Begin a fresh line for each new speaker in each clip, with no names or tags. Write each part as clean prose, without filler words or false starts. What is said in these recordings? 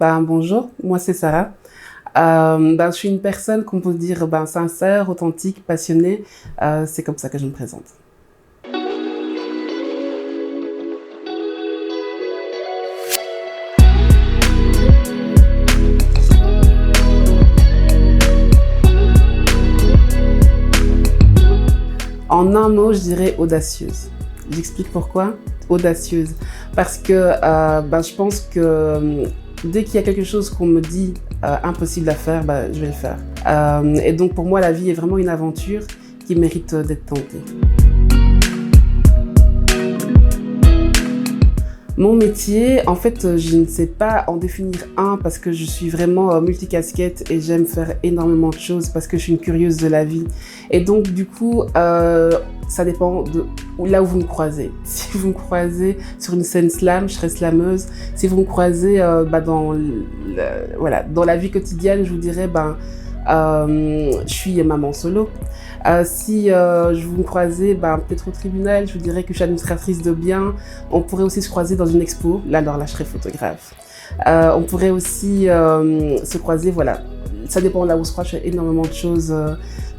Bonjour, moi c'est Sarah. Je suis une personne qu'on peut dire sincère, authentique, passionnée. C'est comme ça que je me présente. En un mot, je dirais audacieuse. J'explique pourquoi. Audacieuse. Parce que je pense que dès qu'il y a quelque chose qu'on me dit impossible à faire, je vais le faire. Et donc pour moi, la vie est vraiment une aventure qui mérite d'être tentée. Mon métier, en fait, je ne sais pas en définir un parce que je suis vraiment multicasquette et j'aime faire énormément de choses parce que je suis une curieuse de la vie. Et donc, du coup, ça dépend de là où vous me croisez. Si vous me croisez sur une scène slam, je serai slameuse. Si vous me croisez dans la vie quotidienne, je vous dirais je suis maman solo. Si je vous me croisez peut-être au tribunal, je vous dirais que je suis administratrice de biens. On pourrait aussi se croiser dans une expo. Là, je serai photographe. On pourrait aussi se croiser, voilà. Ça dépend là où on se croise, je fais énormément de choses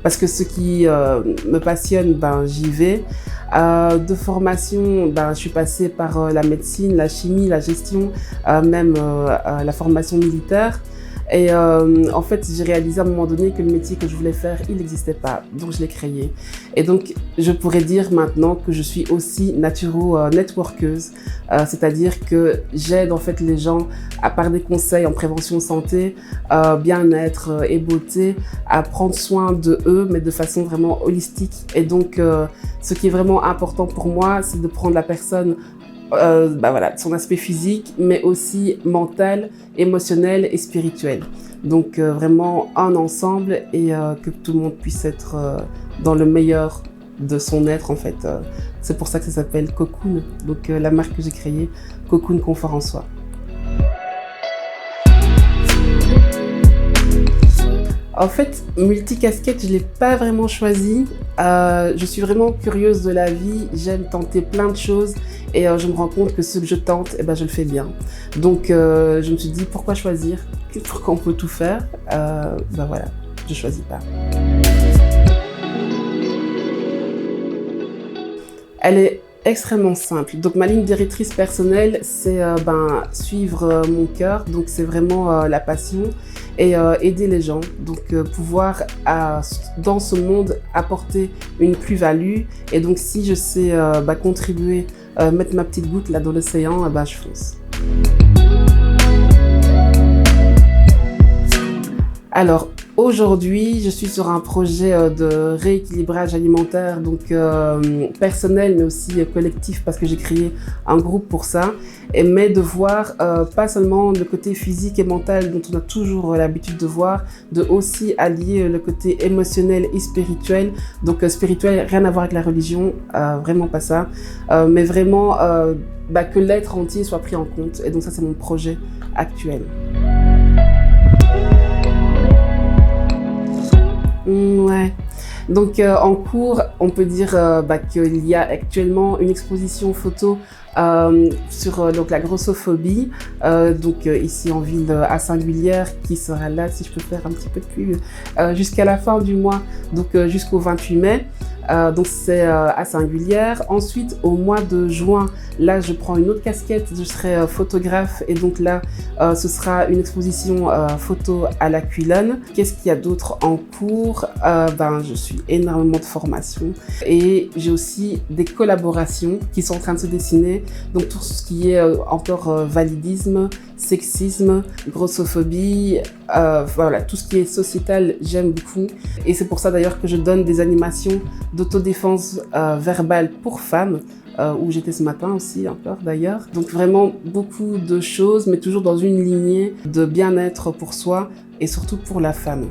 parce que ce qui me passionne, j'y vais. De formation, je suis passée par la médecine, la chimie, la gestion, même la formation militaire. Et en fait, j'ai réalisé à un moment donné que le métier que je voulais faire, il n'existait pas. Donc, je l'ai créé. Et donc, je pourrais dire maintenant que je suis aussi naturo-networkeuse. C'est-à-dire que j'aide en fait les gens, à part des conseils en prévention santé, bien-être et beauté, à prendre soin de eux, mais de façon vraiment holistique. Et donc, ce qui est vraiment important pour moi, c'est de prendre la personne son aspect physique, mais aussi mental, émotionnel et spirituel. Donc vraiment un ensemble et que tout le monde puisse être dans le meilleur de son être en fait. C'est pour ça que ça s'appelle Cocoon, donc la marque que j'ai créée, Cocoon Confort en Soi. En fait, multicasquette, je ne l'ai pas vraiment choisi. Je suis vraiment curieuse de la vie, j'aime tenter plein de choses et je me rends compte que ce que je tente, je le fais bien. Donc je me suis dit, pourquoi choisir? Pourquoi on peut tout faire? Je ne choisis pas. Elle est extrêmement simple. Donc ma ligne directrice personnelle, c'est suivre mon cœur. Donc c'est vraiment la passion et aider les gens. Donc pouvoir dans ce monde apporter une plus-value. Et donc si je sais contribuer, mettre ma petite goutte là dans l'océan, je fonce. Alors aujourd'hui, je suis sur un projet de rééquilibrage alimentaire, donc personnel mais aussi collectif parce que j'ai créé un groupe pour ça. Mais de voir pas seulement le côté physique et mental dont on a toujours l'habitude de voir, de aussi allier le côté émotionnel et spirituel. Donc spirituel, rien à voir avec la religion, vraiment pas ça, mais vraiment que l'être entier soit pris en compte. Et donc ça, c'est mon projet actuel. Ouais. Donc en cours, on peut dire qu'il y a actuellement une exposition photo sur la grossophobie, ici en ville à Saint-Guylière, qui sera là, si je peux faire un petit peu de pub, jusqu'à la fin du mois, donc jusqu'au 28 mai. Donc c'est à Saint-Guylière. Ensuite, au mois de juin, là je prends une autre casquette, je serai photographe et donc là ce sera une exposition photo à la Cuillonne. Qu'est-ce qu'il y a d'autre en cours? Je suis énormément de formation et j'ai aussi des collaborations qui sont en train de se dessiner. Donc tout ce qui est encore validisme, sexisme, grossophobie, tout ce qui est sociétal, j'aime beaucoup. Et c'est pour ça d'ailleurs que je donne des animations d'autodéfense verbale pour femmes, où j'étais ce matin aussi encore d'ailleurs. Donc vraiment beaucoup de choses, mais toujours dans une lignée de bien-être pour soi et surtout pour la femme.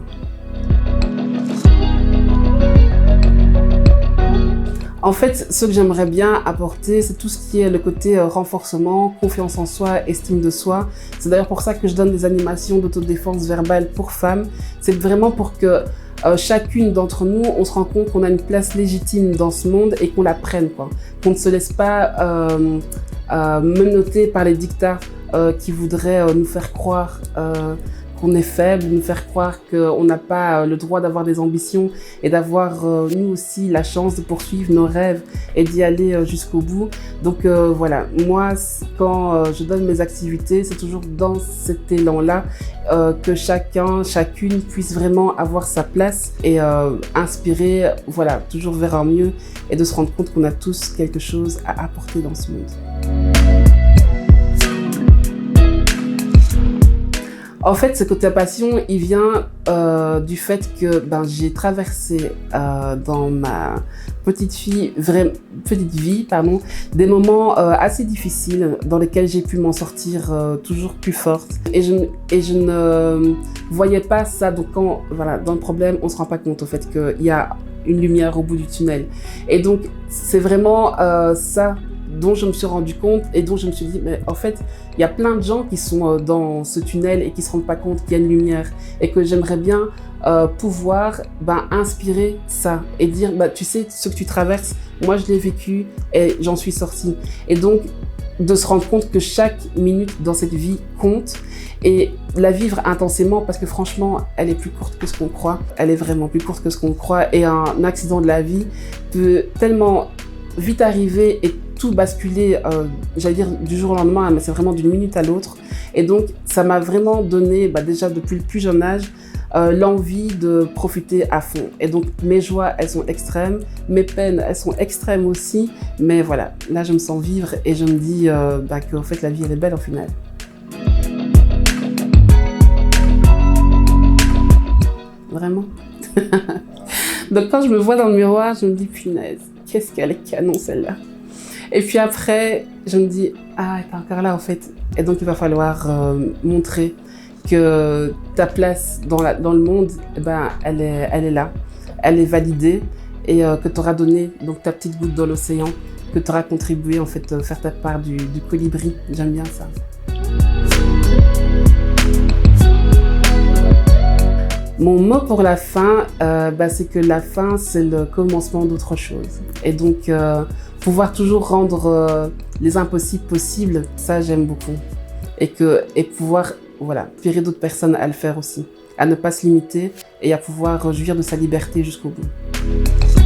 En fait, ce que j'aimerais bien apporter, c'est tout ce qui est le côté renforcement, confiance en soi, estime de soi. C'est d'ailleurs pour ça que je donne des animations d'autodéfense verbale pour femmes. C'est vraiment pour que chacune d'entre nous, on se rend compte qu'on a une place légitime dans ce monde et qu'on la prenne, quoi. Qu'on ne se laisse pas menotter par les dictats qui voudraient nous faire croire qu'on est faible, nous faire croire qu'on n'a pas le droit d'avoir des ambitions et d'avoir nous aussi la chance de poursuivre nos rêves et d'y aller jusqu'au bout. Donc voilà, moi quand je donne mes activités, c'est toujours dans cet élan-là que chacune puisse vraiment avoir sa place et inspirer, voilà, toujours vers un mieux et de se rendre compte qu'on a tous quelque chose à apporter dans ce monde. En fait, ce côté passion, il vient du fait que j'ai traversé dans ma petite vie, des moments assez difficiles dans lesquels j'ai pu m'en sortir toujours plus forte. Et je ne voyais pas ça. Donc voilà, dans le problème, on ne se rend pas compte au fait qu'il y a une lumière au bout du tunnel. Et donc, c'est vraiment ça dont je me suis rendu compte et dont je me suis dit, mais en fait, il y a plein de gens qui sont dans ce tunnel et qui ne se rendent pas compte qu'il y a une lumière et que j'aimerais bien pouvoir inspirer ça et dire, tu sais, ce que tu traverses, moi je l'ai vécu et j'en suis sortie. Et donc, de se rendre compte que chaque minute dans cette vie compte et la vivre intensément parce que franchement, elle est plus courte que ce qu'on croit. Elle est vraiment plus courte que ce qu'on croit et un accident de la vie peut tellement vite arriver et tout basculer, j'allais dire du jour au lendemain, mais c'est vraiment d'une minute à l'autre. Et donc, ça m'a vraiment donné, déjà depuis le plus jeune âge, l'envie de profiter à fond. Et donc, mes joies, elles sont extrêmes, mes peines, elles sont extrêmes aussi. Mais voilà, là, je me sens vivre et je me dis qu'en fait, la vie, elle est belle au final. Vraiment. Donc, quand je me vois dans le miroir, je me dis, punaise, qu'est-ce qu'elle est canon, celle-là. Et puis après, je me dis, ah, elle est pas encore là en fait. Et donc, il va falloir montrer que ta place dans le monde, elle est là, elle est validée et que tu auras donné donc, ta petite goutte dans l'océan, que tu auras contribué en fait, faire ta part du colibri. J'aime bien ça. Mon mot pour la fin, c'est que la fin, c'est le commencement d'autre chose. Et donc, pouvoir toujours rendre les impossibles possibles, ça, j'aime beaucoup. Et pouvoir, voilà, inspirer d'autres personnes à le faire aussi. À ne pas se limiter et à pouvoir jouir de sa liberté jusqu'au bout.